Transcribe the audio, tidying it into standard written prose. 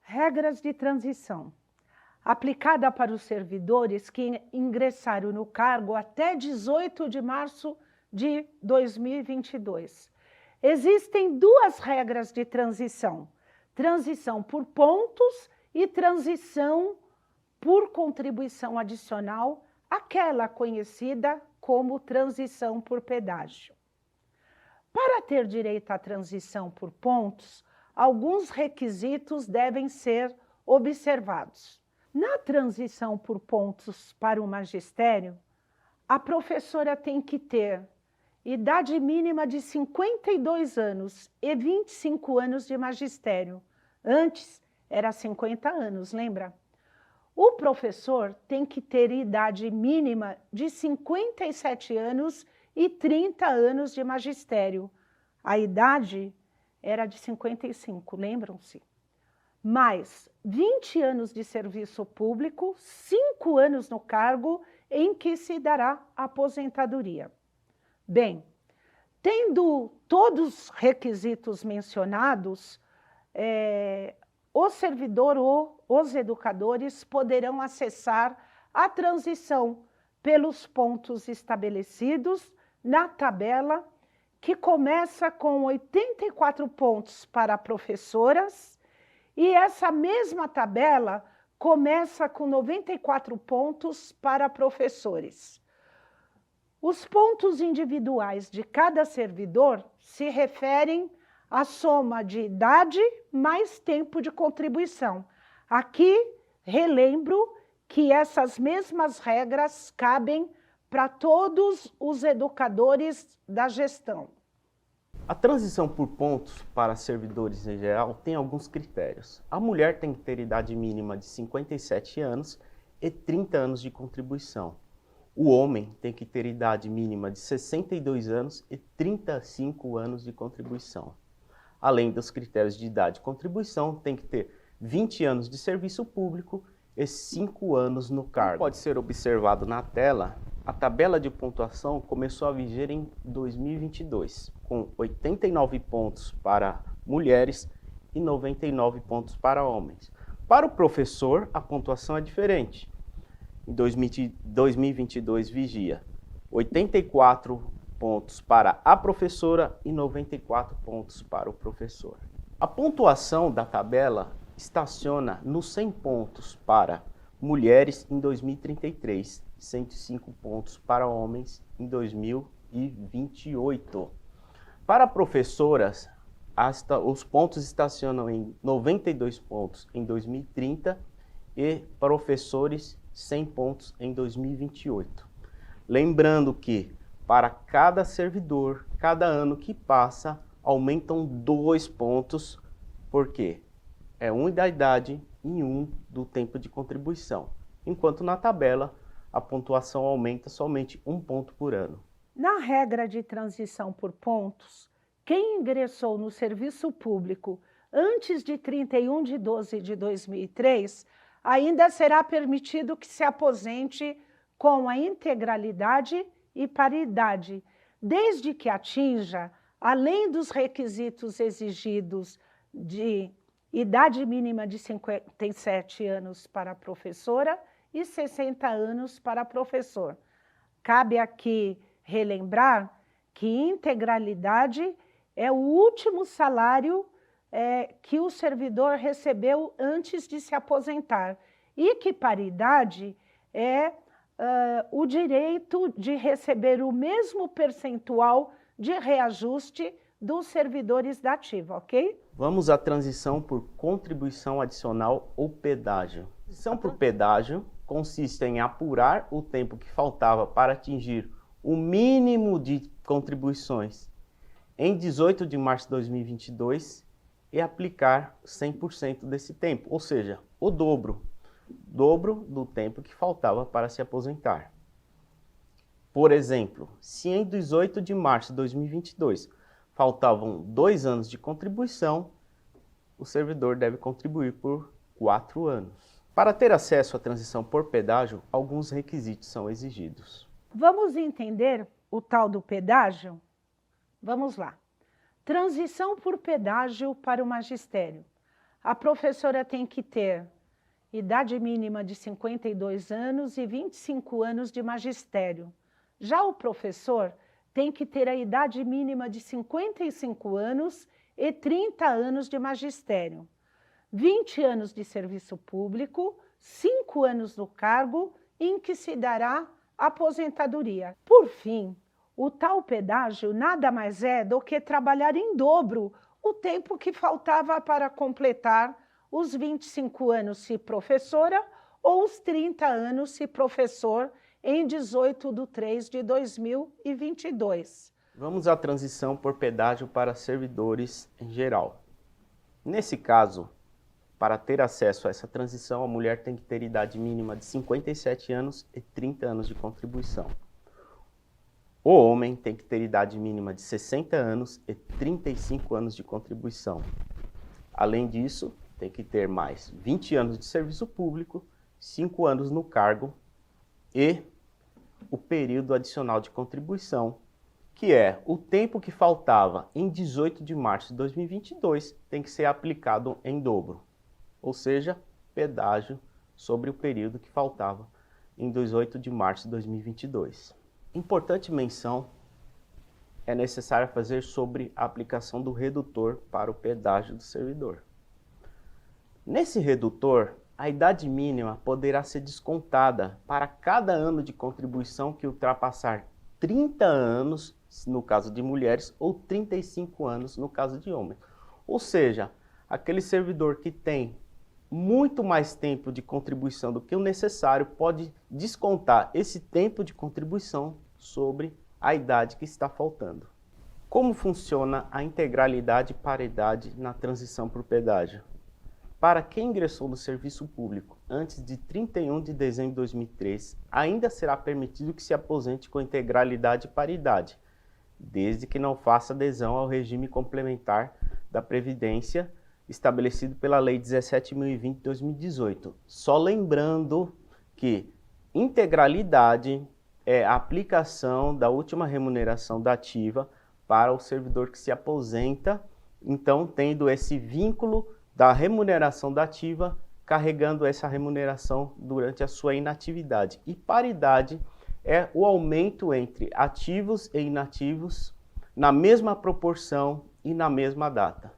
Regras de transição. Aplicada para os servidores que ingressaram no cargo até 18 de março de 2022. Existem duas regras de transição: transição por pontos e transição por contribuição adicional, aquela conhecida como transição por pedágio. Para ter direito à transição por pontos, alguns requisitos devem ser observados. Na transição por pontos para o magistério, a professora tem que ter idade mínima de 52 anos e 25 anos de magistério. Antes era 50 anos, lembra? O professor tem que ter idade mínima de 57 anos e 30 anos de magistério. A idade era de 55, lembram-se? Mais 20 anos de serviço público, 5 anos no cargo em que se dará aposentadoria. Bem, tendo todos os requisitos mencionados, o servidor ou os educadores poderão acessar a transição pelos pontos estabelecidos na tabela, que começa com 84 pontos para professoras, e essa mesma tabela começa com 94 pontos para professores. Os pontos individuais de cada servidor se referem à soma de idade mais tempo de contribuição. Aqui, relembro que essas mesmas regras cabem para todos os educadores da gestão. A transição por pontos para servidores em geral tem alguns critérios. A mulher tem que ter idade mínima de 57 anos e 30 anos de contribuição. O homem tem que ter idade mínima de 62 anos e 35 anos de contribuição. Além dos critérios de idade e contribuição, tem que ter 20 anos de serviço público e 5 anos no cargo. Como pode ser observado na tela, a tabela de pontuação começou a viger em 2022, com 89 pontos para mulheres e 99 pontos para homens. Para o professor, a pontuação é diferente. Em 2022 vigia 84 pontos para a professora e 94 pontos para o professor. A pontuação da tabela estaciona nos 100 pontos para mulheres em 2033, 105 pontos para homens em 2028. Para professoras, os pontos estacionam em 92 pontos em 2030 e professores 100 pontos em 2028. Lembrando que para cada servidor, cada ano que passa, aumentam 2 pontos, porque é um da idade e um do tempo de contribuição, enquanto na tabela a pontuação aumenta somente 1 ponto por ano. Na regra de transição por pontos, quem ingressou no serviço público antes de 31 de 12 de 2003 ainda será permitido que se aposente com a integralidade e paridade, desde que atinja, além dos requisitos exigidos de idade mínima de 57 anos para a professora e 60 anos para professor. Cabe aqui relembrar que integralidade é o último salário que o servidor recebeu antes de se aposentar, e que paridade é o direito de receber o mesmo percentual de reajuste dos servidores da ativa, ok? Vamos à transição por contribuição adicional ou pedágio. A transição por pedágio consiste em apurar o tempo que faltava para atingir o mínimo de contribuições em 18 de março de 2022 e aplicar 100% desse tempo, ou seja, o dobro do tempo que faltava para se aposentar. Por exemplo, se em 18 de março de 2022 faltavam 2 anos de contribuição, o servidor deve contribuir por 4 anos. Para ter acesso à transição por pedágio, alguns requisitos são exigidos. Vamos entender o tal do pedágio? Vamos lá. Transição por pedágio para o magistério. a professora tem que ter idade mínima de 52 anos e 25 anos de magistério. Já o professor tem que ter a idade mínima de 55 anos e 30 anos de magistério, 20 anos de serviço público, 5 anos no cargo em que se dará aposentadoria. Por fim, o tal pedágio nada mais é do que trabalhar em dobro o tempo que faltava para completar os 25 anos se professora ou os 30 anos se professor em 18/3/2022. Vamos à transição por pedágio para servidores em geral. Nesse caso, para ter acesso a essa transição, a mulher tem que ter idade mínima de 57 anos e 30 anos de contribuição. O homem tem que ter idade mínima de 60 anos e 35 anos de contribuição. Além disso, tem que ter mais 20 anos de serviço público, 5 anos no cargo e o período adicional de contribuição, que é o tempo que faltava em 18 de março de 2022, tem que ser aplicado em dobro, ou seja, pedágio sobre o período que faltava em 18 de março de 2022. Importante menção é necessário fazer sobre a aplicação do redutor para o pedágio do servidor. Nesse redutor, a idade mínima poderá ser descontada para cada ano de contribuição que ultrapassar 30 anos, no caso de mulheres, ou 35 anos, no caso de homens. Ou seja, aquele servidor que tem muito mais tempo de contribuição do que o necessário pode descontar esse tempo de contribuição sobre a idade que está faltando. Como funciona a integralidade e paridade na transição por pedágio? Para quem ingressou no serviço público antes de 31 de dezembro de 2003, ainda será permitido que se aposente com integralidade e paridade, desde que não faça adesão ao regime complementar da Previdência estabelecido pela Lei 17.020 de 2018. Só lembrando que integralidade é a aplicação da última remuneração da ativa para o servidor que se aposenta, então tendo esse vínculo da remuneração da ativa, carregando essa remuneração durante a sua inatividade. E paridade é o aumento entre ativos e inativos na mesma proporção e na mesma data.